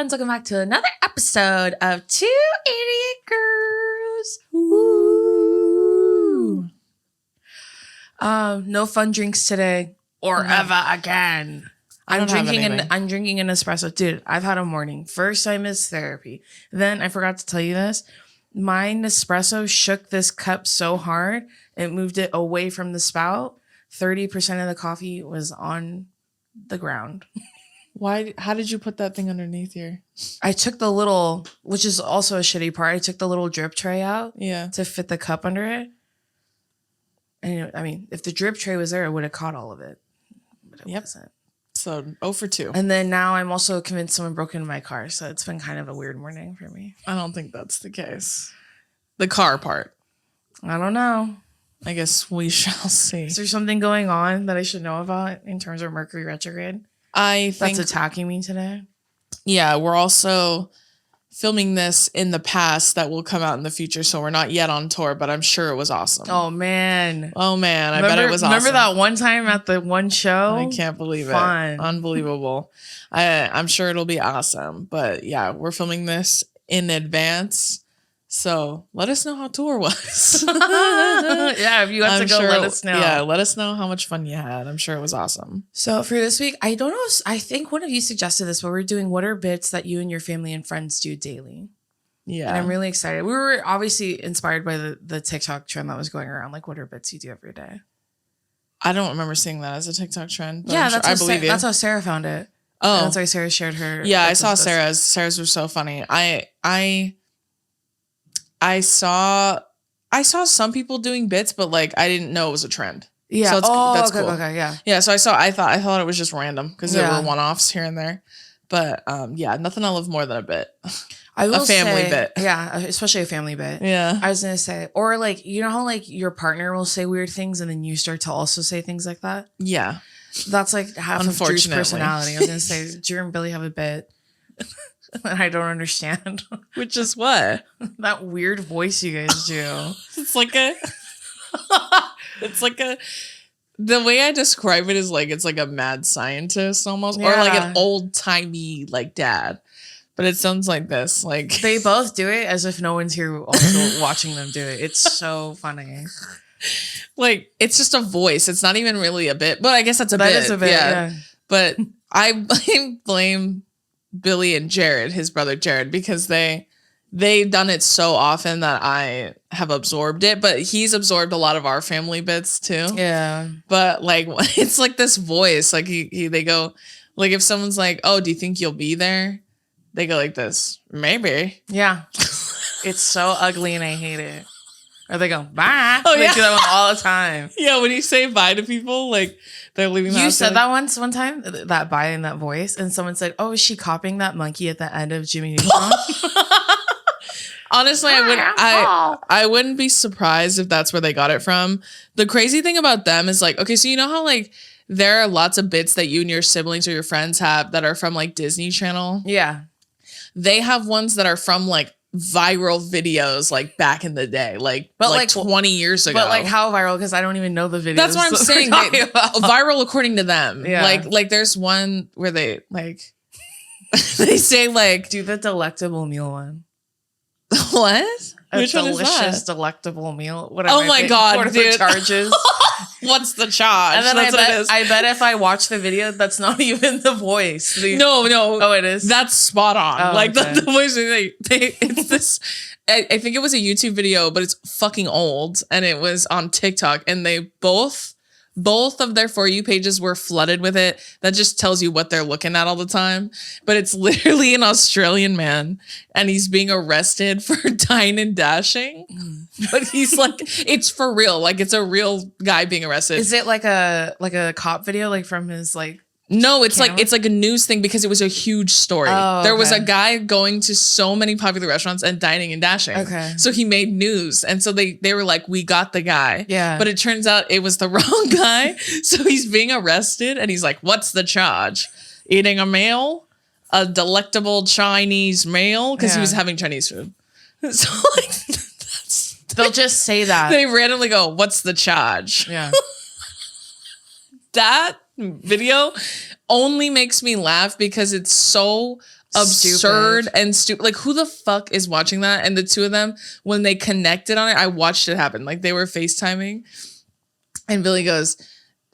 friends, welcome back to another episode of Two Idiot Girls. Woo. No fun drinks today or ever again. I'm drinking an espresso. Dude, I've had a morning. First I missed therapy. Then I forgot to tell you this. My Nespresso shook this cup so hard, it moved it away from the spout. 30% of the coffee was on the ground. Why? How did you put that thing underneath here? I took the little, which is also a shitty part. I took the little drip tray out to fit the cup under it. And I mean, if the drip tray was there, it would have caught all of it. But it wasn't. So 0 for 2. And then now I'm also convinced someone broke into my car. So it's been kind of a weird morning for me. I don't think that's the case. The car part. I don't know. I guess we shall see. Is there something going on that I should know about in terms of Mercury retrograde? I think that's attacking me today. Yeah, we're also filming this in the past that will come out in the future, so we're not yet on tour, but I'm sure it was awesome. Oh man, I bet it was awesome. Remember that one time at the one show? I can't believe it. Unbelievable. I'm sure it'll be awesome, but yeah, we're filming this in advance. So let us know how tour was. Yeah, if you got to go, let us know. Yeah, let us know how much fun you had. I'm sure it was awesome. So for this week, I don't know. I think one of you suggested this, but we're doing what are bits that you and your family and friends do daily. Yeah. And I'm really excited. We were obviously inspired by the TikTok trend that was going around. Like, what are bits you do every day? I don't remember seeing that as a TikTok trend. But yeah, I believe you. That's how Sarah found it. Oh. And that's why Sarah shared her. Yeah, I saw Sarah's. Sarah's were so funny. I saw some people doing bits, but like I didn't know it was a trend. Yeah. So that's okay, cool. Okay, yeah. Yeah. So I thought it was just random because there were one-offs here and there. But yeah, nothing I love more than a bit. A family bit. Yeah, especially a family bit. Yeah. I was gonna say, or like, you know how like your partner will say weird things and then you start to also say things like that? Yeah. That's like half of Drew's personality. I was gonna say, Drew and Billy have a bit. I don't understand. Which is what? That weird voice you guys do. It's like the way I describe it is like it's like a mad scientist almost, or like an old timey like dad. But it sounds like this. Like they both do it as if no one's here also watching them do it. It's so funny. Like it's just a voice. It's not even really a bit. But I guess that's a bit. That is a bit. Yeah. But I blame Billy and Jared, his brother Jared, because they've done it so often that I have absorbed it, but he's absorbed a lot of our family bits too. Yeah. But like it's like this voice, like they go like if someone's like, "Oh, do you think you'll be there?" They go like this, "Maybe." Yeah. It's so ugly and I hate it. Or they go, "Bye." Oh, they do that one all the time. Yeah, when you say bye to people, like they're leaving the house. You said that one time, that bye in that voice, and someone said, "Oh, is she copying that monkey at the end of Jimmy Neutron?" Honestly, I wouldn't be surprised if that's where they got it from. The crazy thing about them is like, okay, so you know how like there are lots of bits that you and your siblings or your friends have that are from like Disney Channel? Yeah. They have ones that are from like viral videos like back in the day, like 20 years ago. But like how viral? Because I don't even know the videos. That's what I'm saying. Viral according to them. Yeah. Like there's one where they like they say like do the delectable meal one. What? A Which delicious, delectable meal. Whatever. Oh my god, what dude! Are the charges? What's the charge? And then I bet if I watch the video, that's not even the voice. No. Oh, it is. That's spot on. Oh, like the voice. It's this. I think it was a YouTube video, but it's fucking old, and it was on TikTok, and they both of their For You pages were flooded with it. That just tells you what they're looking at all the time. But it's literally an Australian man and he's being arrested for dine and dashing. But he's like, it's for real. Like it's a real guy being arrested. Is it like a cop video, like from his like No, it's like a news thing because it was a huge story. Oh, there was a guy going to so many popular restaurants and dining and dashing. Okay. So he made news. And so they were like, we got the guy. Yeah. But it turns out it was the wrong guy. So he's being arrested and he's like, what's the charge? Eating a meal? A delectable Chinese meal? Because he was having Chinese food. So like, they'll just say that. They randomly go, what's the charge? Yeah. That video only makes me laugh because it's so absurd and stupid. Like, who the fuck is watching that? And the two of them, when they connected on it, I watched it happen. Like, they were FaceTiming, and Billy goes,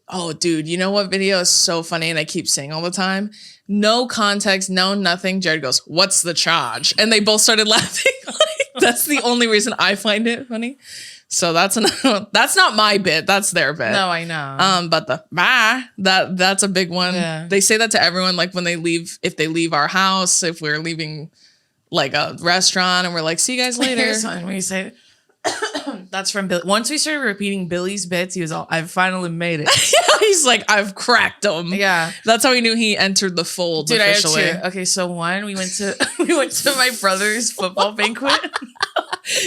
"Oh, dude, you know what video is so funny?" And I keep saying all the time, no context, no nothing. Jared goes, "What's the charge?" And they both started laughing. Like, that's the only reason I find it funny. So that's not my bit. That's their bit. No, I know. But the that's a big one. Yeah. They say that to everyone, like when they leave, if they leave our house, if we're leaving like a restaurant, and we're like, "See you guys later." Here's one where you say, that's from Billy. Once we started repeating Billy's bits, he was all, "I've finally made it." Yeah, he's like, "I've cracked them." Yeah, that's how he knew he entered the fold. Dude, officially. I have two. Okay, so one, we went to my brother's football banquet.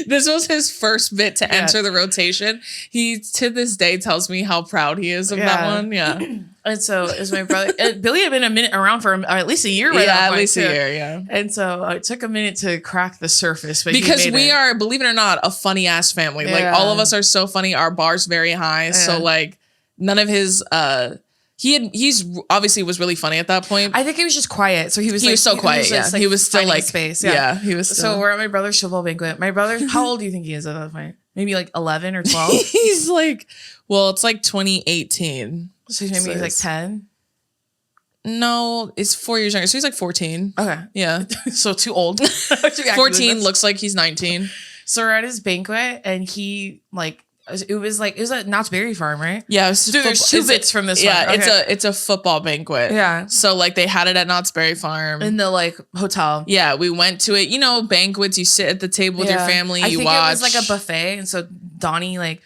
This was his first bit to enter the rotation. He to this day tells me how proud he is of that one. Yeah. And so it was my brother. Billy had been around for at least a year. Right, at least a year. Yeah. And so it took a minute to crack the surface, but because we are, believe it or not, a funny ass family. Like all of us are so funny. Our bar's very high. Yeah. So like none of his he's obviously was really funny at that point. I think he was just quiet. So he was so quiet. Yeah. He was still like space. Yeah. He was still. So we're at my brother's football banquet. My brother, how old do you think he is at that point? Maybe like 11 or 12? He's like, well, it's like 2018. So maybe he's like 10? No, it's 4 years younger. So he's like 14. Okay. Yeah. So too old. 14 looks like he's 19. So we're at his banquet, and he like, it was at Knott's Berry Farm, right? Yeah. Dude, there's two bits from this one. Yeah, it's a football banquet. Yeah. So like they had it at Knott's Berry Farm. In the like hotel. Yeah, we went to it. You know, banquets, you sit at the table with your family, you watch. It was like a buffet, and so Donnie like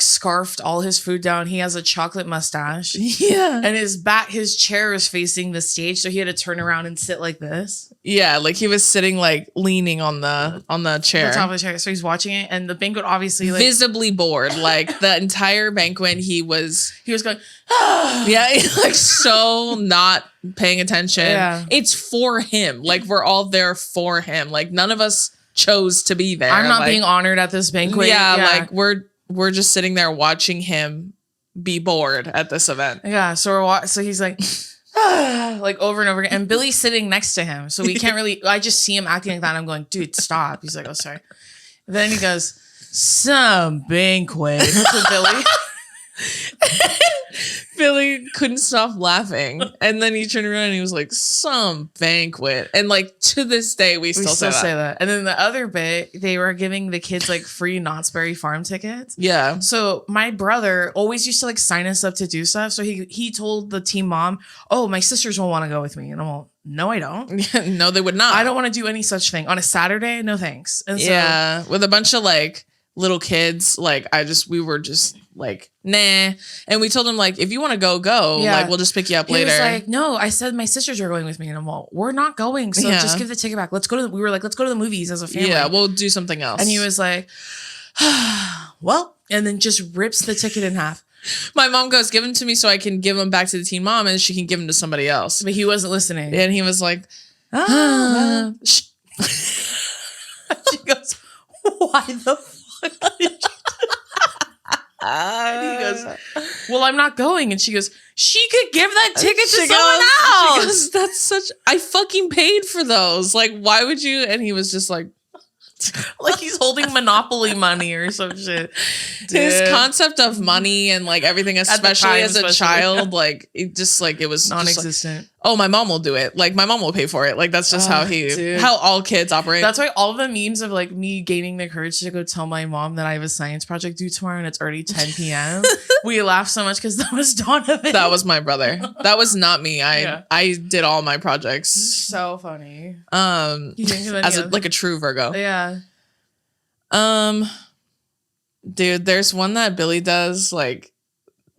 scarfed all his food down. He has a chocolate mustache. Yeah. And his chair is facing the stage, so he had to turn around and sit like this. Yeah, like he was sitting like leaning on the chair. On top of the chair. So he's watching it, and the banquet obviously like visibly bored. Like the entire banquet he was going, yeah, like so not paying attention. Yeah. It's for him. Like we're all there for him. Like none of us chose to be there. I'm not being honored at this banquet. Yeah, like we're just sitting there watching him be bored at this event. Yeah, so he's like, like over and over again. And Billy's sitting next to him. So we can't really, I just see him acting like that. And I'm going, dude, stop. He's like, "Oh, sorry." Then he goes, "Some banquet." To Billy. Billy couldn't stop laughing. And then he turned around and he was like, "Some banquet." And like to this day, we still say that. And then the other bit, they were giving the kids like free Knott's Berry Farm tickets. Yeah. So my brother always used to like sign us up to do stuff. So he told the team mom, "Oh, my sisters will want to go with me." And I'm all, "No, I don't." No, they would not. I don't want to do any such thing. On a Saturday, no thanks. And so, yeah. With a bunch of like little kids, like we were just like, nah. And we told him like, if you want to go, yeah. Like we'll just pick you up later. He was like, "No, I said my sisters are going with me." And I'm all, "We're not going. So just give the ticket back. Let's go to the movies as a family." Yeah, we'll do something else. And he was like, "Well," and then just rips the ticket in half. My mom goes, "Give them to me so I can give them back to the teen mom and she can give them to somebody else." But he wasn't listening. And he was like, She goes, "Why the fuck did you?" And he goes, "Well, I'm not going." And she goes, "She could give that ticket to someone else." She goes, "That's such, I fucking paid for those. Like, why would you?" And he was just like, like he's holding Monopoly money or some shit. Dude. His concept of money and like everything, especially as a child, like it just like it was non-existent. Like, oh, my mom will do it. Like my mom will pay for it. Like that's just how all kids operate. That's why all the memes of like me gaining the courage to go tell my mom that I have a science project due tomorrow and it's already 10 p.m. We laugh so much because that was Donovan. That was my brother. That was not me. I did all my projects. So funny. As like a true Virgo. Yeah. Dude, there's one that Billy does, like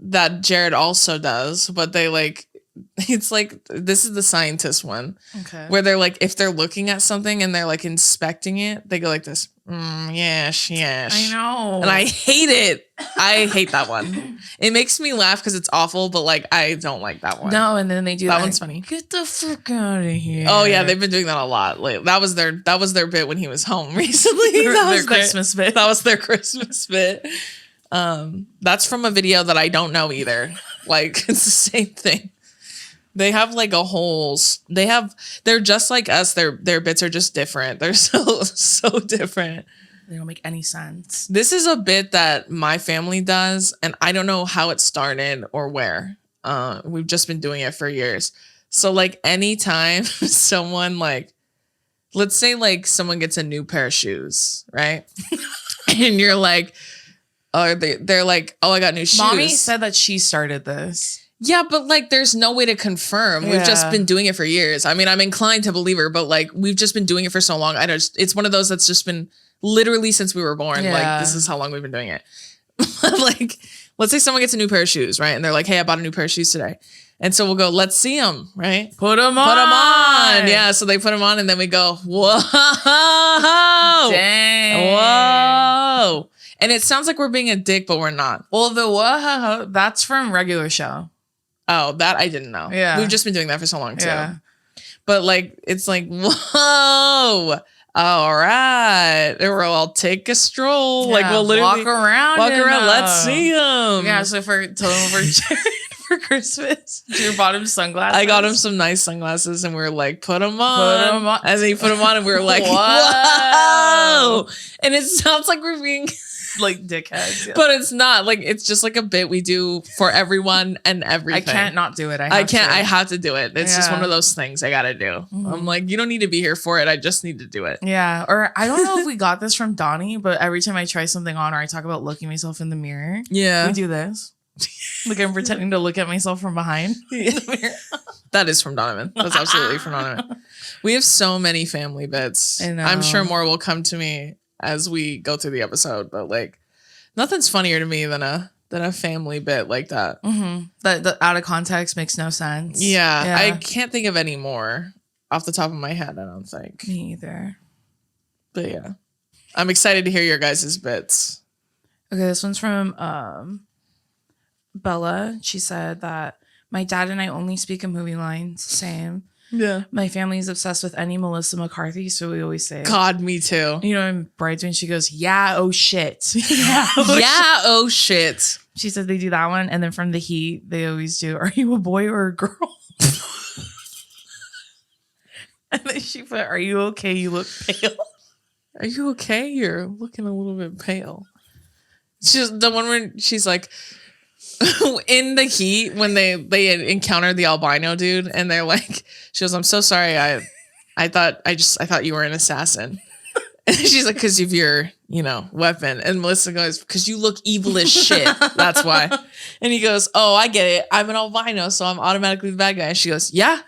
that Jared also does, but they like, it's like, this is the scientist one. Okay. Where they're like, if they're looking at something and they're like inspecting it, they go like this. Yes. I know. And I hate it. I hate that one. It makes me laugh because it's awful, but like, I don't like that one. No, and then they do that one's funny. "Get the fuck out of here." Oh yeah, they've been doing that a lot. Like that was their bit when he was home recently. their Christmas bit. That was their Christmas bit. That's from a video that I don't know either. Like it's the same thing. They have like a whole. They're just like us. Their bits are just different. They're so different. They don't make any sense. This is a bit that my family does, and I don't know how it started or where. We've just been doing it for years. So like anytime someone like, let's say like someone gets a new pair of shoes, right? And you're like, oh, they're like, oh, I got new shoes. Mommy said that she started this. Yeah, but like there's no way to confirm. We've just been doing it for years. I mean, I'm inclined to believe her, but like we've just been doing it for so long. It's one of those that's just been literally since we were born. Like this is how long we've been doing it. Like, let's say someone gets a new pair of shoes, right? And they're like, hey, I bought a new pair of shoes today. And so we'll go, let's see them, right? Put them on. Yeah, so they put them on and then we go, whoa. Dang. Whoa. And it sounds like we're being a dick, but we're not. Well, the whoa, that's from regular show. Oh, that I didn't know. Yeah. We've just been doing that for so long too. Yeah. But like, it's like, whoa. All right. And we'll take a stroll. Yeah, like we'll literally walk around. Let's see them. Yeah. So for Christmas, you bought him sunglasses. I got him some nice sunglasses and we were like, put them on. And then he put them on and we were like, whoa. And it sounds like we're being like dickheads. Yeah. But it's not. Like, it's just like a bit we do for everyone and everything. I can't not do it. I have to do it. It's just one of those things I gotta do. Mm-hmm. I'm like, you don't need to be here for it. I just need to do it. Yeah. Or I don't know if we got this from Donnie, but every time I try something on or I talk about looking myself in the mirror, we do this. Like I'm pretending to look at myself from behind. That is from Donovan. That's absolutely from Donovan. We have so many family bits. I'm sure more will come to me as we go through the episode, but like nothing's funnier to me than a family bit like that. Mm-hmm. That out of context makes no sense. Yeah, I can't think of any more off the top of my head. I don't think. Me either. But yeah, I'm excited to hear your guys' bits. Okay, this one's from Bella. She said that my dad and I only speak in movie lines. Same. Yeah. My family is obsessed with any Melissa McCarthy, so we always say, God, me too. You know, in Bridesmaids, she goes, yeah, oh shit. Oh shit. She said they do that one. And then from The Heat, they always do, are you a boy or a girl? And then she put, are you okay? You look pale. Are you okay? You're looking a little bit pale. She's the one where she's like, in The Heat, when they encounter the albino dude and they're like, she goes, I'm so sorry, I thought you were an assassin. And she's like, because of your weapon. And Melissa goes, because you look evil as shit, that's why. And he goes, oh, I get it, I'm an albino, so I'm automatically the bad guy. And she goes, yeah.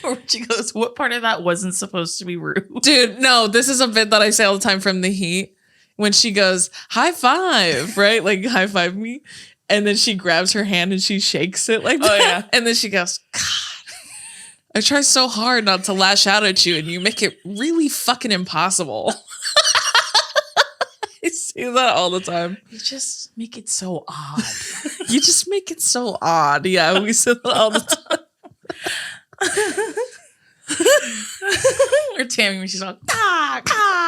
Or she goes, what part of that wasn't supposed to be rude? Dude, no, this is a bit that I say all the time from The Heat. When she goes, high five, right? Like, high five me. And then she grabs her hand and she shakes it like that. Oh, yeah. And then she goes, God, I try so hard not to lash out at you and you make it really fucking impossible. I say that all the time. You just make it so odd. You just make it so odd. Yeah, we say that all the time. Or Tammy when she's like,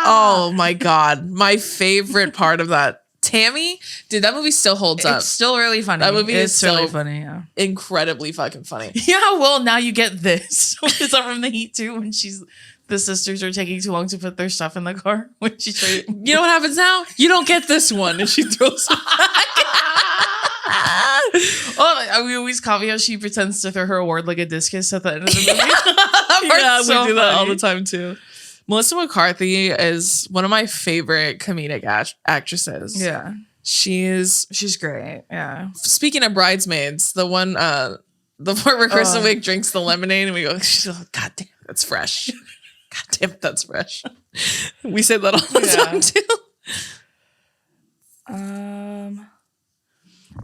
oh my God. My favorite part of that. Tammy, dude, that movie still holds up. It's still really funny. That movie is still really funny, yeah. Incredibly fucking funny. Yeah, well, now you get this. Is that from The Heat too? When the sisters are taking too long to put their stuff in the car. When she tried, you know what happens now? You don't get this one. And she throws it back. Oh, we always copy how she pretends to throw her award like a discus at the end of the movie. Yeah, we do that all the time too. Melissa McCarthy is one of my favorite comedic actresses. Yeah. She's great. Yeah. Speaking of Bridesmaids, the one, the part where Kristen Wiig drinks the lemonade and we go, she's like, God damn, that's fresh. God damn it, that's fresh. We say that all the time too.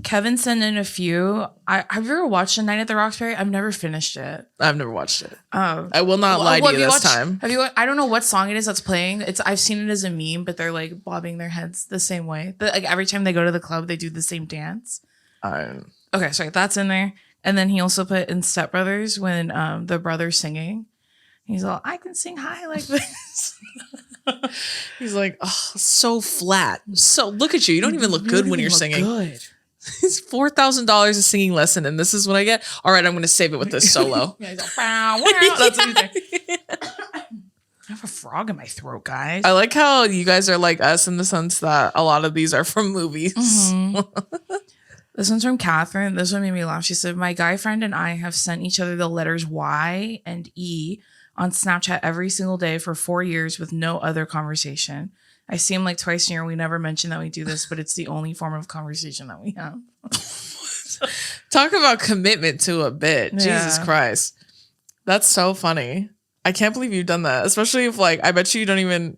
Kevin sent in a few. Have you ever watched A Night at the Roxbury? I've never finished it. I've never watched it. Oh, I will not lie to you this time. Have you? I don't know what song it is that's playing. I've seen it as a meme, but they're like bobbing their heads the same way. But like every time they go to the club, they do the same dance. Okay, sorry, that's in there. And then he also put in Step Brothers when the brother's singing. He's all, I can sing high like this. He's like, oh, so flat. So look at you. You don't even look good when you're singing. Good. It's $4,000 a singing lesson, and this is what I get. All right, I'm going to save it with this solo. Yeah, that's what you think. I have a frog in my throat, guys. I like how you guys are like us in the sense that a lot of these are from movies. Mm-hmm. This one's from Catherine. This one made me laugh. She said, my guy friend and I have sent each other the letters Y and E on Snapchat every single day for 4 years with no other conversation. I see him like twice a year. We never mention that we do this, but it's the only form of conversation that we have. Talk about commitment to a bit. Yeah. Jesus Christ. That's so funny. I can't believe you've done that. Especially if like, I bet you don't even,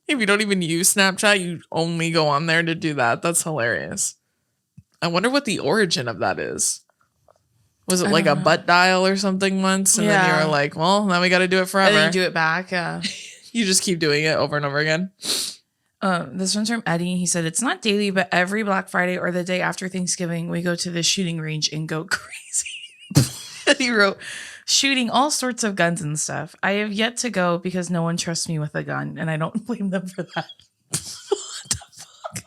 if you don't even use Snapchat, you only go on there to do that. That's hilarious. I wonder what the origin of that is. Was it like a butt dial or something once? And then you were like, well, now we got to do it forever. And then you do it back. Yeah. You just keep doing it over and over again. This one's from Eddie. He said, it's not daily, but every Black Friday or the day after Thanksgiving, we go to the shooting range and go crazy. And he wrote, shooting all sorts of guns and stuff. I have yet to go because no one trusts me with a gun, and I don't blame them for that. What the fuck?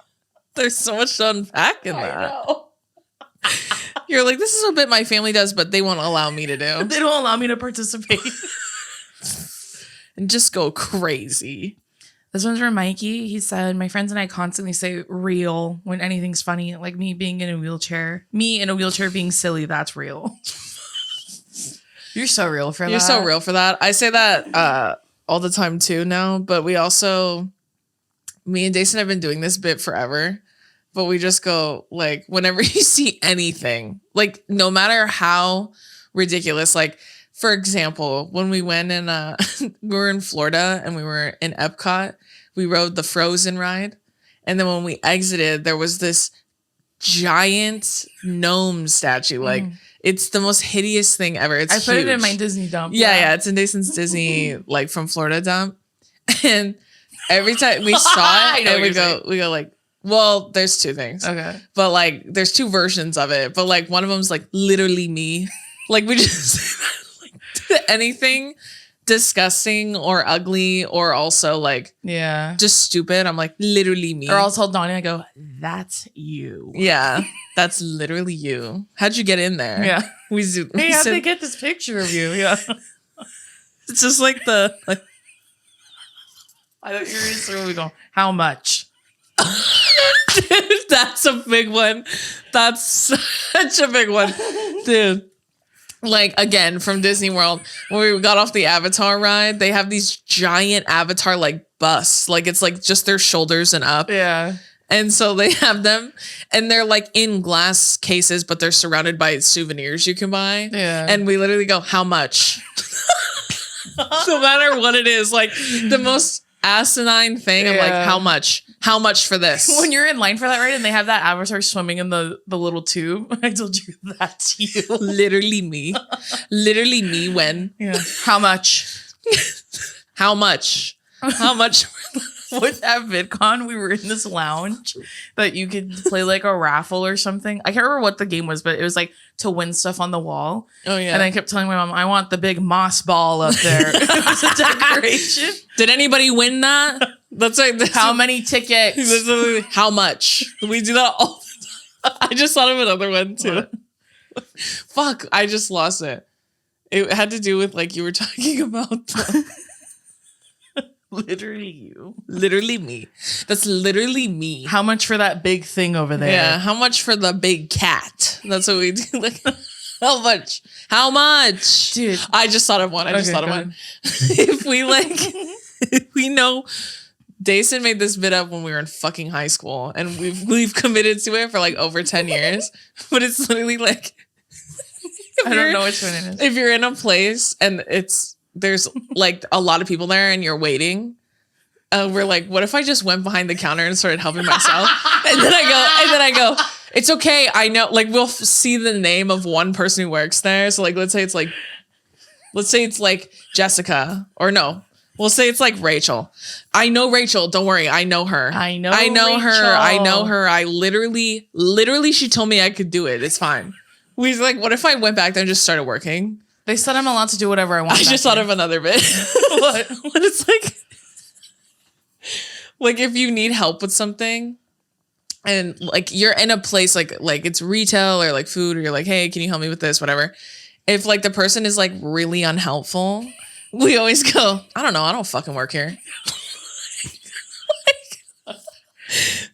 There's so much to unpack in that. I know. You're like, this is a bit my family does, but they won't allow me to do. They don't allow me to participate. And just go crazy. This one's from Mikey. He said, my friends and I constantly say real when anything's funny, like me being in a wheelchair. Me in a wheelchair being silly, that's real. You're so real for that. You're so real for that. I say that all the time too now, but me and Jason have been doing this bit forever, but we just go like, whenever you see anything, like no matter how ridiculous, like for example, when we went in, we were in Florida and we were in Epcot, we rode the Frozen ride. And then when we exited, there was this giant gnome statue. Like it's the most hideous thing ever. It's I put huge. it in my Disney dump. Yeah. It's in Jason's Disney, like from Florida dump. And every time we saw it, and we go like, well, there's two things. Okay. But like, there's two versions of it. But like, one of them's like literally me. Like we just anything disgusting or ugly or also like just stupid. I'm like literally me. Or I'll tell Donnie, I go, that's you. Yeah, that's literally you. How'd you get in there? Yeah, hey, how'd they get this picture of you? Yeah, it's just like the like. I don't hear where we go. How much? Dude, that's a big one. That's such a big one, dude. Like, again, from Disney World, when we got off the Avatar ride, they have these giant Avatar, like, busts. Like, it's, like, just their shoulders and up. Yeah. And so they have them, and they're, like, in glass cases, but they're surrounded by souvenirs you can buy. Yeah. And we literally go, how much? No matter what it is. Like, the most asinine thing. I'm like, how much? How much for this? When you're in line for that ride and they have that avatar swimming in the little tube, I told you that's you. Literally me. Literally me when. Yeah. How much? How much? How much? With at VidCon, we were in this lounge that you could play like a raffle or something. I can't remember what the game was, but it was like to win stuff on the wall. Oh, yeah. And I kept telling my mom, I want the big moss ball up there. It was a decoration. Did anybody win that? That's like how many tickets? How much? We do that all the time. I just thought of another one too. Fuck, I just lost it. It had to do with like you were talking about literally you. Literally me. That's literally me. How much for that big thing over there? Yeah, how much for the big cat? That's what we do. Like, how much? How much? Dude. I just thought of one. If we like, if we know, Dason made this bit up when we were in fucking high school, and we've committed to it for like over 10 years. But it's literally like, I don't know which one it is. If you're in a place and there's like a lot of people there and you're waiting, we're like, what if I just went behind the counter and started helping myself? and then I go, it's okay. I know, like we'll see the name of one person who works there. So like, let's say it's like Jessica, or no, we'll say it's like Rachel. I know Rachel. Don't worry. I know her. I know her. I know her. I literally, she told me I could do it. It's fine. We like, what if I went back there and just started working? They said I'm allowed to do whatever I want. I just thought of another bit. What? What it's like if you need help with something, and like you're in a place like it's retail or like food, or you're like, hey, can you help me with this, whatever. If like the person is like really unhelpful, we always go, I don't know, I don't fucking work here.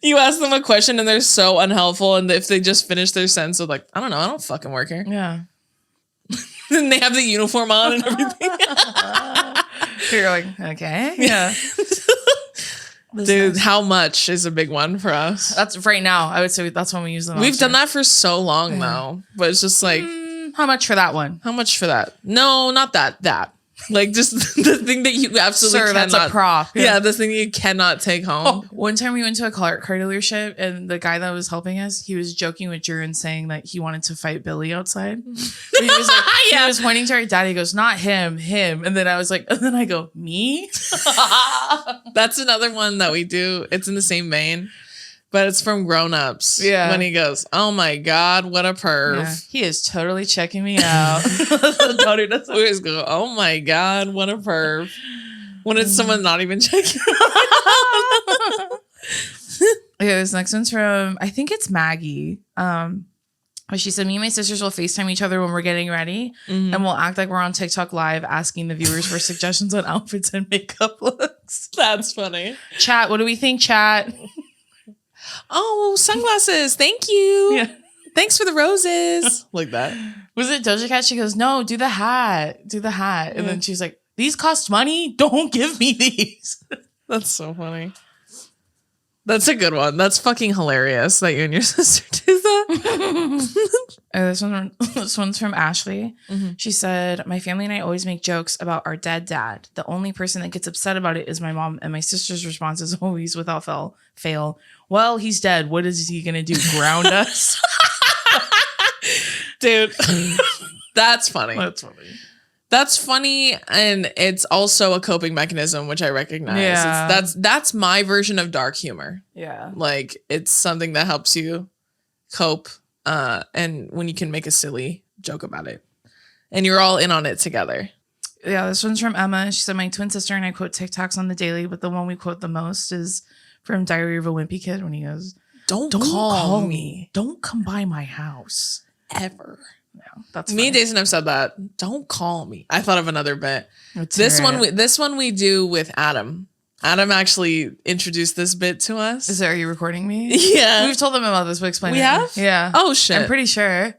You ask them a question and they're so unhelpful, and if they just finish their sentence with like, I don't know, I don't fucking work here. Yeah. And they have the uniform on and everything. You're like, okay. Yeah. Dude, how much is a big one for us? That's right now. I would say that's when we use them. We've done that for so long though, but it's just like, how much for that one? how much for that? No, not that. Like just the thing that you absolutely cannot. That's a prop. Yeah, the thing you cannot take home. Oh, one time we went to a car dealership, and the guy that was helping us, he was joking with Drew and saying that he wanted to fight Billy outside. But he was like, he was pointing to our dad. He goes, "Not him, him." And then I was like, and then I go, "Me?" That's another one that we do. It's in the same vein, but it's from Grown Ups. Yeah. When he goes, "Oh my God, what a perv." Yeah, he is totally checking me out. We always go, "Oh my God, what a perv." When it's someone not even checking. Okay, this next one's from, I think it's Maggie. She said, me and my sisters will FaceTime each other when we're getting ready, and we'll act like we're on TikTok live asking the viewers for suggestions on outfits and makeup looks. That's funny. Chat, what do we think, chat? Oh, sunglasses. Thank you. Yeah. Thanks for the roses. Like that. Was it Doja Cat? She goes, no, do the hat. Do the hat. And then she's like, these cost money? Don't give me these. That's so funny. That's a good one. That's fucking hilarious that you and your sister do that. This one's from Ashley. She said, my family and I always make jokes about our dead dad. The only person that gets upset about it is my mom, and my sister's response is always without fail, well, he's dead. What is he going to do? Ground us? Dude, that's funny. That's funny. That's funny, and it's also a coping mechanism, which I recognize. Yeah. That's my version of dark humor. Yeah. Like, it's something that helps you cope, and when you can make a silly joke about it. And you're all in on it together. Yeah, this one's from Emma. She said, my twin sister and I quote TikToks on the daily, but the one we quote the most is from Diary of a Wimpy Kid when he goes, Don't call me. Don't come by my house. Ever. Yeah, that's me and Jason have said that. Don't call me. I thought of another bit. This one we do with Adam. Adam actually introduced this bit to us. Are you recording me? Yeah. We've told them about this, but explain it. We have? Yeah. Oh shit. I'm pretty sure.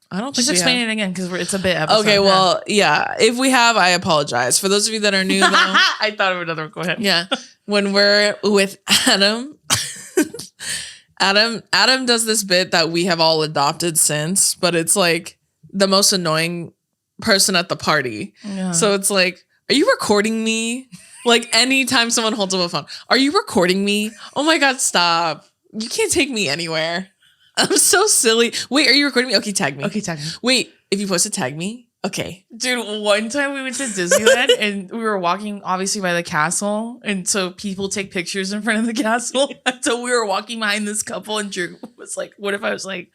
I don't Just think explain it again because it's a bit episode. Okay, well, yeah. If we have, I apologize. For those of you that are new though. I thought of another one. Go ahead. Yeah. When we're with Adam, Adam does this bit that we have all adopted since, but it's like the most annoying person at the party. Yeah. So it's like, are you recording me? Like anytime someone holds up a phone, are you recording me? Oh my God, stop. You can't take me anywhere. I'm so silly. Wait, are you recording me? Okay, tag me. Okay, tag me. Wait, if you post to tag me. Okay. Dude, one time we went to Disneyland and we were walking obviously by the castle. And so people take pictures in front of the castle. And so we were walking behind this couple and Drew was like, what if I was like,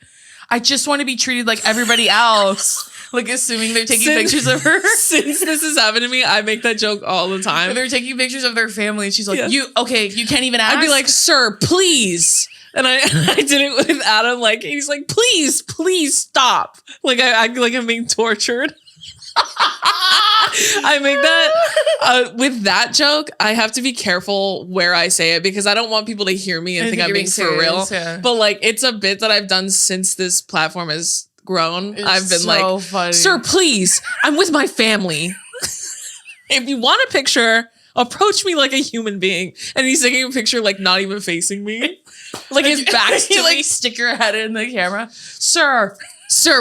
I just want to be treated like everybody else. Like assuming they're taking pictures of her. Since this has happened to me, I make that joke all the time. They're taking pictures of their family. And she's like, you can't even ask. I'd be like, sir, please. And I did it with Adam. Like, he's like, please stop. Like, I'm being tortured. I make that with that joke. I have to be careful where I say it because I don't want people to hear me and think I'm being for real. Yeah. But like, it's a bit that I've done since this platform has grown. I've been so like, funny. Sir, please, I'm with my family. If you want a picture, approach me like a human being. And he's taking a picture like not even facing me. Like his back's to me. Like stick your head in the camera. Sir,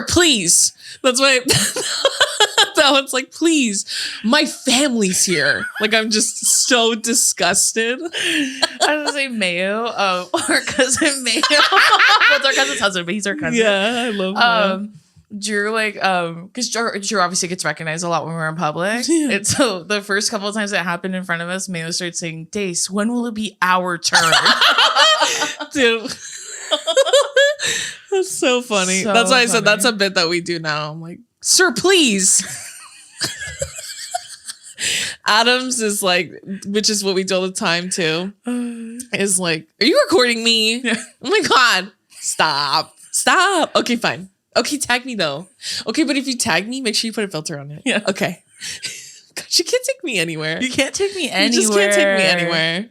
please. That's why that one's like, please, my family's here. Like, I'm just so disgusted. I was gonna say Mayo, our cousin Mayo. That's our cousin's husband, but he's our cousin. Yeah, I love him. Drew, like, because Drew obviously gets recognized a lot when we're in public. Yeah. And so the first couple of times it happened in front of us, Mayo started saying, Dace, when will it be our turn? Dude. That's so funny. So that's why I said that's a bit that we do now. I'm like, sir, please. Adam's is like, which is what we do all the time too, is like, are you recording me? Yeah. Oh my God. Stop. Okay, fine. Okay, tag me though. Okay, but if you tag me, make sure you put a filter on it. Yeah. Okay. God, you can't take me anywhere. You can't take me anywhere. You just can't take me anywhere.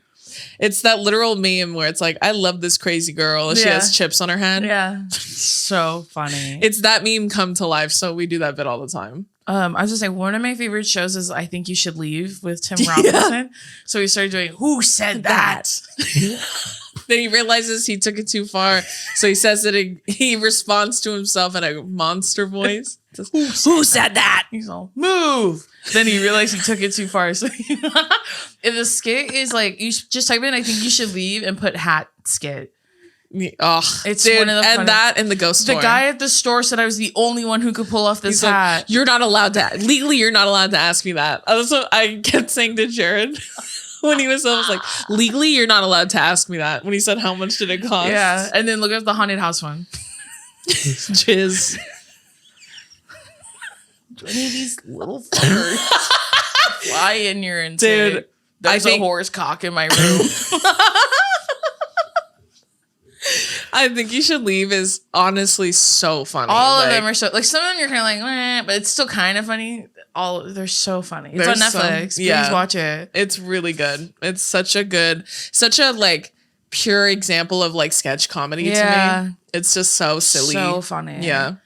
It's that literal meme where it's like, I love this crazy girl. And she has chips on her head. Yeah. So funny. It's that meme come to life. So we do that bit all the time. I was just saying, one of my favorite shows is I Think You Should Leave with Tim Robinson. Yeah. So we started doing, who said that? Then he realizes he took it too far. So he says it, he responds to himself in a monster voice. Says, who said that? He's all, move. Then he realized he took it too far. So if the skit is like, you just type in, I think you should leave and put hat skit. Oh, it's dude, one of the and that and the ghost store. The guy at the store said I was the only one who could pull off this hat. Like, you're not allowed to, legally, you're not allowed to ask me that. That's what I kept saying to Jared when he was like, legally, you're not allowed to ask me that. When he said, how much did it cost? Yeah. And then look at the haunted house one. Jizz. Any of these little fuckers fly in here and dude, say, there's a horse cock in my room. I think you should leave is honestly so funny. All of them are so, like, some of them you're kind of like, meh, but it's still kind of funny. They're so funny. It's on Netflix. Please watch it. It's really good. It's such a like pure example of like sketch comedy to me. It's just so silly. So funny. Yeah.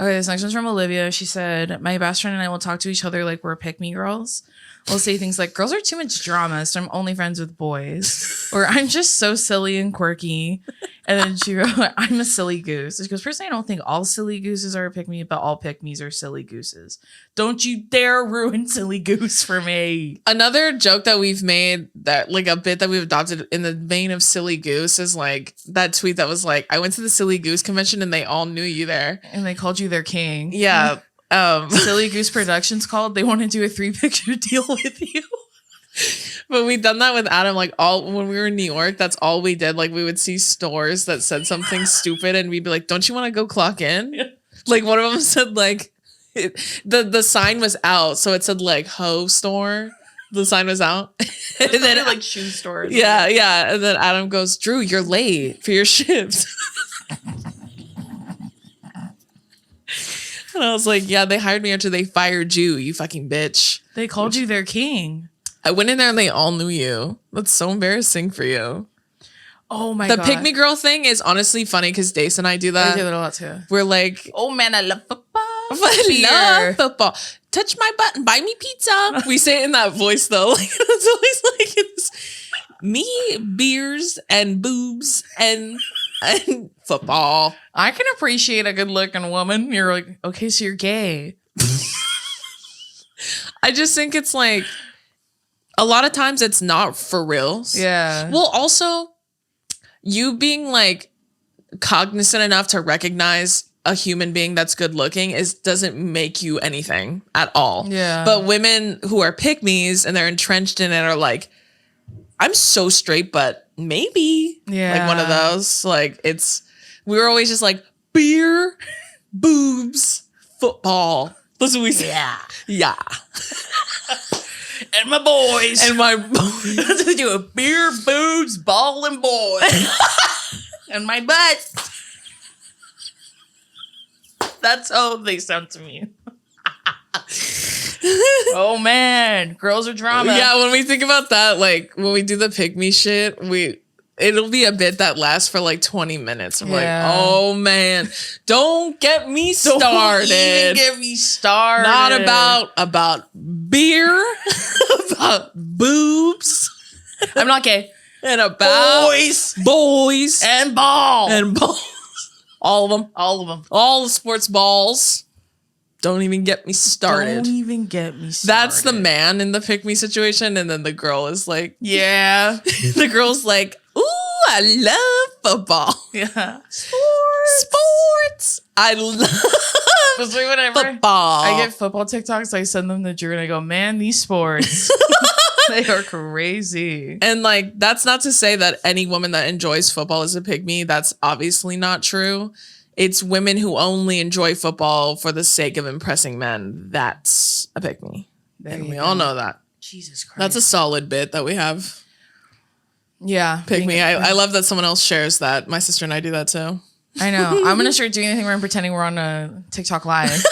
Okay, this next one's from Olivia. She said, my best friend and I will talk to each other like we're pick-me girls. We'll say things like, girls are too much drama, so I'm only friends with boys. Or I'm just so silly and quirky. And then she wrote, I'm a silly goose. She goes, personally, I don't think all silly gooses are a pick-me, but all pick-me's are silly gooses. Don't you dare ruin silly goose for me. Another joke that we've made, that like a bit that we've adopted in the vein of silly goose, is like that tweet that was like, I went to the silly goose convention and they all knew you there. And they called you their king. Yeah. Silly Goose Productions called. They want to do a 3-picture deal with you. But we've done that with Adam, like when we were in New York, that's all we did. Like we would see stores that said something stupid and we'd be like, don't you want to go clock in? Yeah. Like one of them said like, the sign was out. So it said like Ho store. The sign was out. And then like shoe stores. Yeah. Yeah. And then Adam goes, Drew, you're late for your shift. And I was like, yeah, they hired me after they fired you, you fucking bitch. They called you their king. I went in there and they all knew you. That's so embarrassing for you. Oh my God. The pick me girl thing is honestly funny because Dace and I do that. I do that a lot too. We're like, oh man, I love football. I love football. Touch my butt and buy me pizza. We say it in that voice though. Like it's always like it's me, beers and boobs and football. I can appreciate a good looking woman. You're like, okay, so you're gay. I just think it's like a lot of times it's not for reals. Yeah. Well, also you being like cognizant enough to recognize a human being that's good looking doesn't make you anything at all. Yeah. But women who are pick-me's and they're entrenched in it are like, I'm so straight, but maybe. Yeah. Like one of those. Like we were always just like beer, boobs, football. That's what we say. Yeah. Yeah. And my boys. And my boys. That's what you do. Beer, boobs, ball, and boys. And my butt. That's how they sound to me. Oh man, girls are drama. Yeah, when we think about that, like when we do the pick me shit, it'll be a bit that lasts for like 20 minutes. I'm like, oh man, don't get me started. Don't even get me started. Not about beer, about boobs. I'm not gay. And about boys and balls. All of them. All the sports balls. Don't even get me started. Don't even get me started. That's the man in the pick me situation. And then the girl is like, yeah. The girl's like, ooh, I love football. Yeah. Sports. I love football. I get football TikToks. I send them to Drew and I go, man, these sports. They are crazy. And like, that's not to say that any woman that enjoys football is a pick me. That's obviously not true. It's women who only enjoy football for the sake of impressing men. That's a pick me. And we all know that. Jesus Christ. That's a solid bit that we have. Yeah. Pick me. I love that someone else shares that. My sister and I do that too. I know. I'm gonna start doing anything where I'm pretending we're on a TikTok live.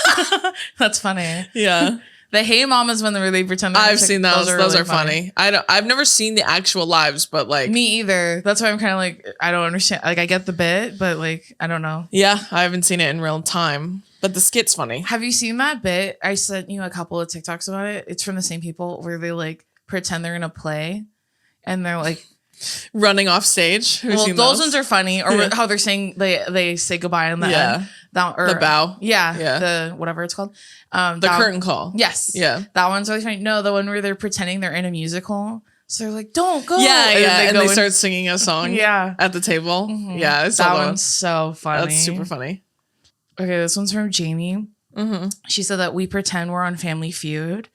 That's funny. Yeah. The Hey Mamas when they pretend. I've seen those. Those are funny. I've never seen the actual lives, but like me either. That's why I'm kind of like I don't understand. Like I get the bit, but like I don't know. Yeah, I haven't seen it in real time, but the skit's funny. Have you seen that bit? I sent you a couple of TikToks about it. It's from the same people where they like pretend they're in a play, and they're like. Running off stage. Well, those ones are funny, or how they're saying they say goodbye in the end. The bow. Yeah. The whatever it's called. The curtain call. Yes. Yeah. That one's always funny. No, the one where they're pretending they're in a musical. So they're like, "Don't go." Yeah, and they start singing a song. Yeah. At the table. Mm-hmm. Yeah, I saw that one's so funny. That's super funny. Okay, this one's from Jamie. Mm-hmm. She said that we pretend we're on Family Feud.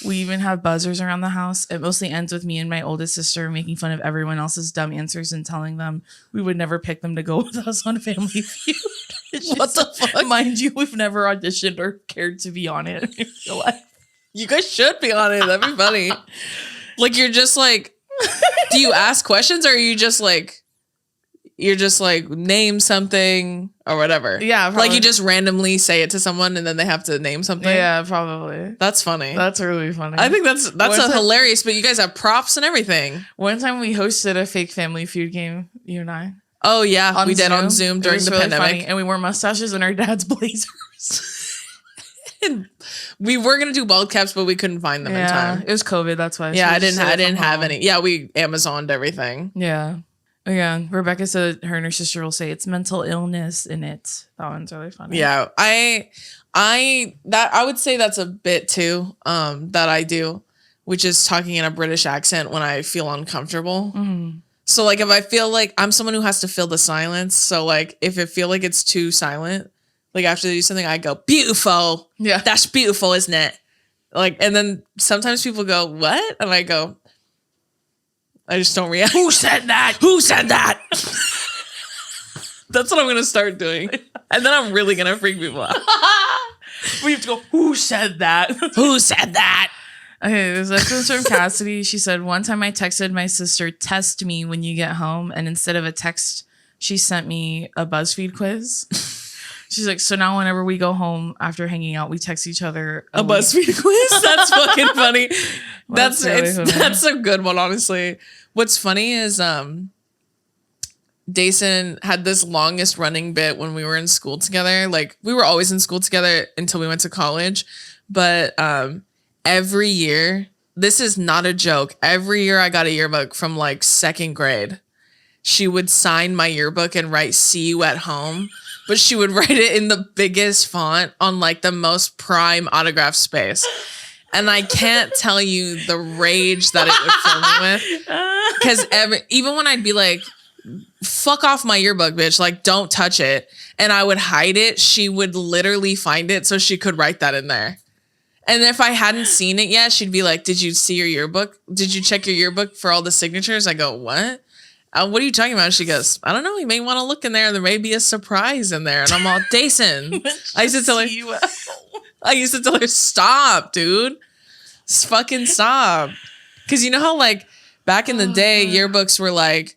We even have buzzers around the house. It mostly ends with me and my oldest sister making fun of everyone else's dumb answers and telling them we would never pick them to go with us on Family Feud. What the fuck? Mind you, we've never auditioned or cared to be on it in real life. You guys should be on it. That'd be funny. Like, you're just like, do you ask questions or are you just like, name something or whatever? Yeah, probably. Like you just randomly say it to someone and then they have to name something. Yeah, probably. That's funny. That's really funny. I think that's hilarious. But you guys have props and everything. One time we hosted a fake Family Feud game, you and I. Oh yeah, we did on Zoom during the pandemic, funny, and we wore mustaches and our dad's blazers. And we were gonna do bald caps, but we couldn't find them in time. It was COVID. That's why. Yeah, I didn't have any. Yeah, we Amazoned everything. Yeah. Yeah, Rebecca said her and her sister will say it's mental illness in it. That one's really funny. Yeah, I would say that's a bit too. That I do, which is talking in a British accent when I feel uncomfortable. Mm-hmm. So like if I feel like I'm someone who has to fill the silence. So like if it feel like it's too silent, like after they do something, I go beautiful. Yeah, that's beautiful, isn't it? Like, and then sometimes people go what, and I go. I just don't react. Who said that? Who said that? That's what I'm going to start doing. And then I'm really going to freak people out. We have to go, who said that? Who said that? Okay, this is from Cassidy. She said, one time I texted my sister, test me when you get home. And instead of a text, she sent me a BuzzFeed quiz. She's like, so now whenever we go home after hanging out, we text each other a BuzzFeed quiz. That's fucking funny. That's a good one, honestly. What's funny is Dason had this longest running bit when we were in school together. Like we were always in school together until we went to college. But every year, this is not a joke. Every year I got a yearbook from like second grade. She would sign my yearbook and write "See you at home." But she would write it in the biggest font on like the most prime autograph space. And I can't tell you the rage that it would fill me with. Because even when I'd be like, fuck off my yearbook, bitch. Like, don't touch it. And I would hide it. She would literally find it so she could write that in there. And if I hadn't seen it yet, she'd be like, did you see your yearbook? Did you check your yearbook for all the signatures? I go, what? What are you talking about? She goes, I don't know. You may want to look in there. There may be a surprise in there. And I'm all, Dason. I used to tell her, stop, dude. Fucking stop. Because you know how like back in the day, yearbooks were like,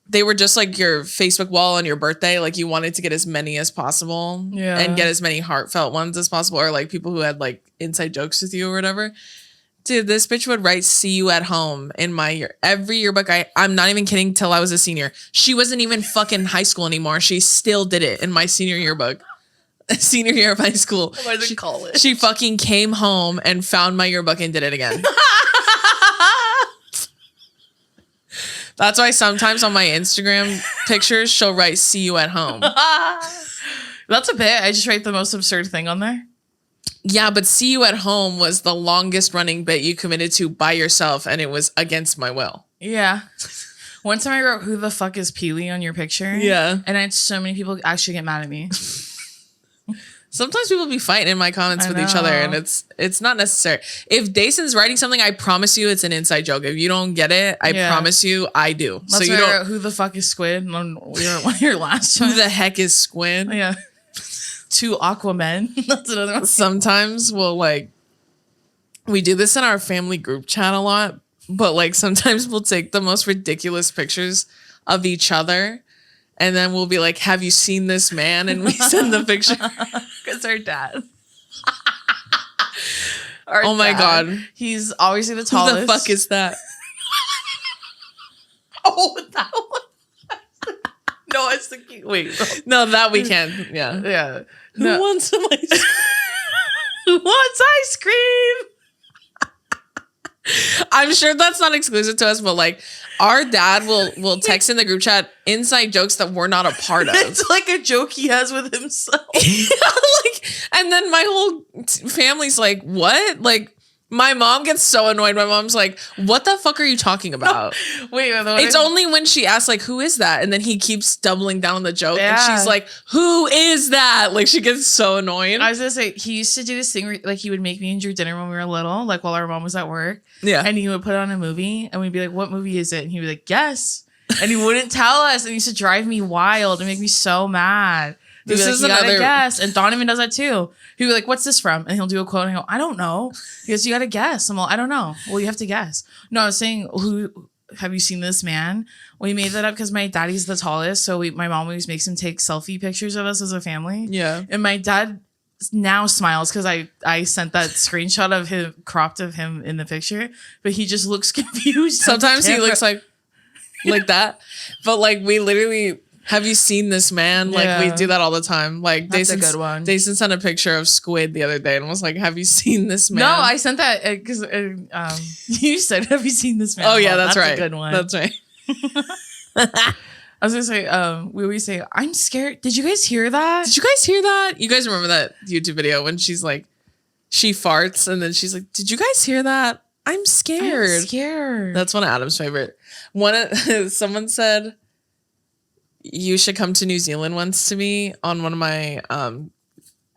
they were just like your Facebook wall on your birthday. Like you wanted to get as many as possible and get as many heartfelt ones as possible. Or like people who had like inside jokes with you or whatever. Dude, this bitch would write "See you at home" in my every yearbook. I'm not even kidding. Till I was a senior, she wasn't even fucking high school anymore. She still did it in my senior yearbook, senior year of high school. College. She fucking came home and found my yearbook and did it again. That's why sometimes on my Instagram pictures, she'll write "See you at home." That's a bit. I just write the most absurd thing on there. Yeah, but "See you at home" was the longest running bit you committed to by yourself, and it was against my will. Yeah. One time I wrote "Who the fuck is Peely" on your picture. Yeah. And I had so many people actually get mad at me. Sometimes people be fighting in my comments with each other, and it's not necessary. If Dason's writing something, I promise you it's an inside joke. If you don't get it, I promise you I do. That's so you don't. Who the fuck is Squid? On one of your last. Who the heck is Squid? Yeah. 2 Aquamen. That's another one. Sometimes we'll like we do this in our family group chat a lot, but like sometimes we'll take the most ridiculous pictures of each other. And then we'll be like, have you seen this man? And we send the picture. Because our dad. Oh my God. He's obviously the tallest. Who the fuck is that? Oh, that one. No, it's the cute. Wait. No, that we can. Yeah. Yeah. Who wants some ice cream? Who wants ice cream? I'm sure that's not exclusive to us, but like our dad will text in the group chat inside jokes that we're not a part of. It's like a joke he has with himself. And then my whole family's like, what? Like, my mom gets so annoyed. My mom's like, what the fuck are you talking about? Wait, it's only when she asks, like, who is that? And then he keeps doubling down on the joke. Yeah. And she's like, who is that? Like, she gets so annoyed. I was going to say, he used to do this thing where, like, he would make me and Drew dinner when we were little, like, while our mom was at work. Yeah. And he would put on a movie, and we'd be like, what movie is it? And he'd be like, guess. And he wouldn't tell us. And he used to drive me wild and make me so mad. This is like, you gotta guess. And Donovan does that too. He'll be like, what's this from? And he'll do a quote and I go, I don't know. He goes, you gotta guess. I'm like, I don't know. Well, you have to guess. No, I was saying, have you seen this man? We made that up because my daddy's the tallest. So my mom always makes him take selfie pictures of us as a family. Yeah. And my dad now smiles because I sent that screenshot of him, cropped of him in the picture. But he just looks confused. Sometimes he looks like that. But like we literally... Have you seen this man? Like we do that all the time. Like that's a good one. Jason sent a picture of Squid the other day and was like, "Have you seen this man?" No, I sent that because you said, "Have you seen this man?" Oh yeah, that's right. A good one. That's right. I was gonna say, we always say, "I'm scared." Did you guys hear that? Did you guys hear that? You guys remember that YouTube video when she's like, she farts and then she's like, "Did you guys hear that? I'm scared." I'm scared. That's one of Adam's favorite. Someone said, you should come to New Zealand once to me on one of my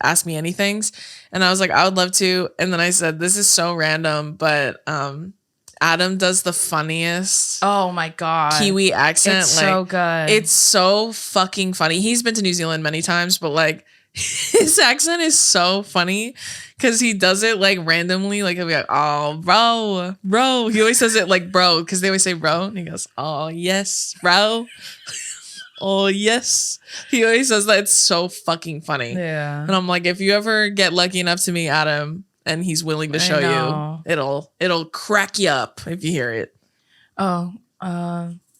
Ask Me Anythings. And I was like, I would love to. And then I said, this is so random, but Adam does the funniest. Oh my God. Kiwi accent. It's so good. It's so fucking funny. He's been to New Zealand many times, but like his accent is so funny because he does it like randomly. Like he'll be like, oh, bro. He always says it like bro because they always say bro. And he goes, oh, yes, bro. Oh, yes. He always says that. It's so fucking funny. Yeah. And I'm like, if you ever get lucky enough to meet Adam and he's willing to show you, it'll crack you up if you hear it. Oh,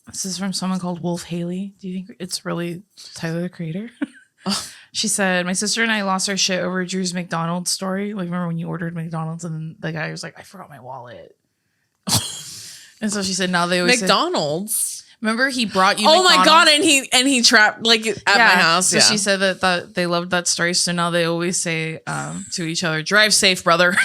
this is from someone called Wolf Haley. Do you think it's really Tyler, the Creator? She said, my sister and I lost our shit over Drew's McDonald's story. Like, remember when you ordered McDonald's and then the guy was like, I forgot my wallet. And so she said, now they always McDonald's. Remember he brought you McDonald's? My God, and he trapped like at my house. So she said that they loved that story. So now they always say to each other, drive safe, brother.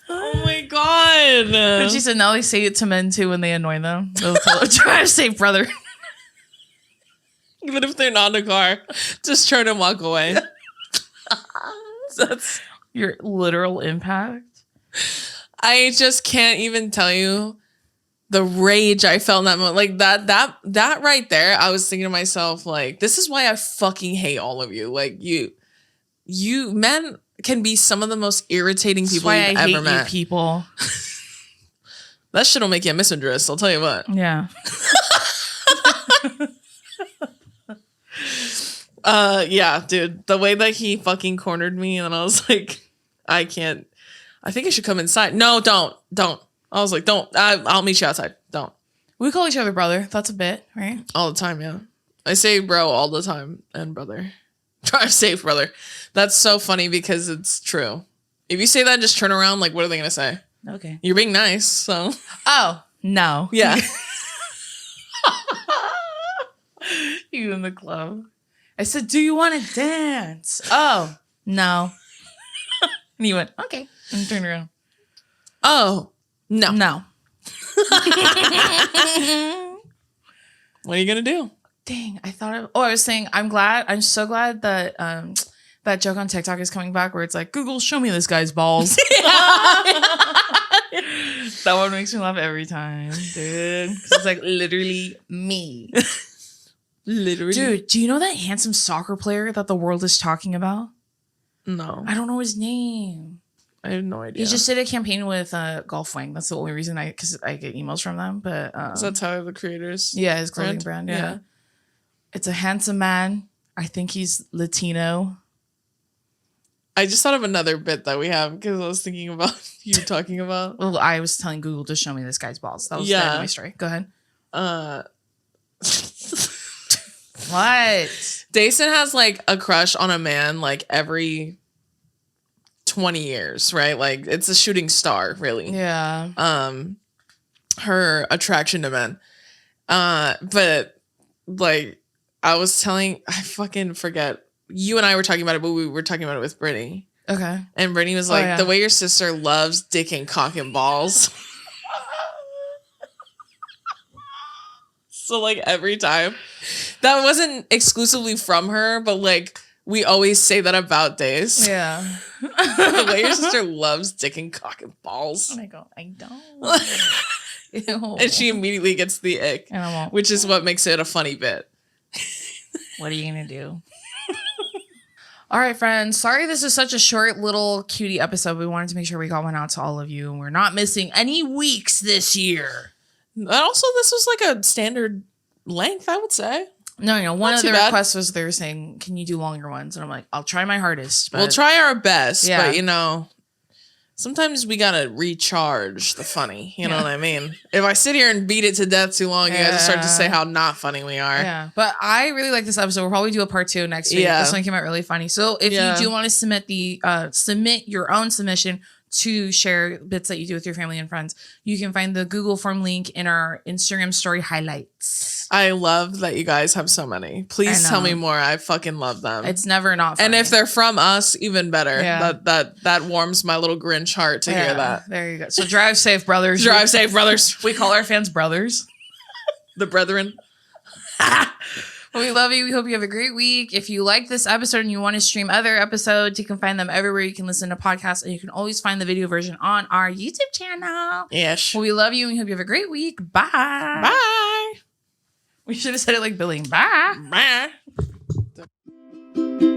Oh my God. And she said now they say it to men too when they annoy them. They'll tell them, drive safe, brother. Even if they're not in a car, just turn and walk away. That's your literal impact. I just can't even tell you the rage I felt in that moment. Like that right there, I was thinking to myself, like, this is why I fucking hate all of you. Like you men can be some of the most irritating people you've ever met. You people. That shit'll make you a misandrist, I'll tell you what. Yeah. Yeah, dude. The way that he fucking cornered me and I was like, I think I should come inside. No, don't. I was like, don't. I'll meet you outside. Don't. We call each other brother. That's a bit, right? All the time, yeah. I say bro all the time and brother. Drive safe, brother. That's so funny because it's true. If you say that, just turn around. Like, what are they going to say? Okay. You're being nice, so. Oh, no. Yeah. You in the club. I said, do you want to dance? Oh, no. And he went, okay. And turned around. Oh, no. No. What are you going to do? Dang, I was saying, I'm so glad that that joke on TikTok is coming back where it's like, Google, show me this guy's balls. That one makes me laugh every time, dude. 'Cause it's like literally me. Literally. Dude, do you know that handsome soccer player that the world is talking about? No. I don't know his name. I have no idea. He just did a campaign with Golf Wang. That's the only reason because I get emails from them. But is that Tyler the Creator's? Yeah, his clothing brand. Yeah. It's a handsome man. I think he's Latino. I just thought of another bit that we have because I was thinking about you talking about. Well, I was telling Google to show me this guy's balls. That was the end of my story. Go ahead. What? Dason has like a crush on a man like every 20 years, right? Like it's a shooting star, really. Yeah. Her attraction to men. But like I fucking forget. You and I were talking about it, but we were talking about it with Brittany. Okay. And Brittany was like, the way your sister loves dick and cock and balls. So like every time, that wasn't exclusively from her, but like we always say that about Days. Yeah. The way your sister loves dick and cock and balls. And I go, I don't. Ew. And she immediately gets the ick, and I won't. which is what makes it a funny bit. What are you gonna do? All right, friends. Sorry this is such a short little cutie episode. We wanted to make sure we got one out to all of you, and we're not missing any weeks this year. And also, this was like a standard length, I would say. No, one of the requests was they were saying, can you do longer ones? And I'm like, I'll try my hardest. But we'll try our best, but sometimes we gotta recharge the funny. You know what I mean? If I sit here and beat it to death too long, you guys start to say how not funny we are. Yeah, but I really like this episode. We'll probably do a part 2 next week. This one came out really funny. So if you do want to submit your own submission to share bits that you do with your family and friends, you can find the Google form link in our Instagram story highlights. I love that you guys have so many. Please tell me more. I fucking love them. It's never not funny. And if they're from us, even better. Yeah. That warms my little Grinch heart to hear that. There you go. So drive safe, brothers. Drive safe, brothers. We call our fans brothers. The brethren. Well, we love you. We hope you have a great week. If you like this episode and you want to stream other episodes, you can find them everywhere you can listen to podcasts, and you can always find the video version on our YouTube channel. Yes. Well, we love you, and we hope you have a great week. Bye. Bye. We should have said it like Billy. Bye. Bye.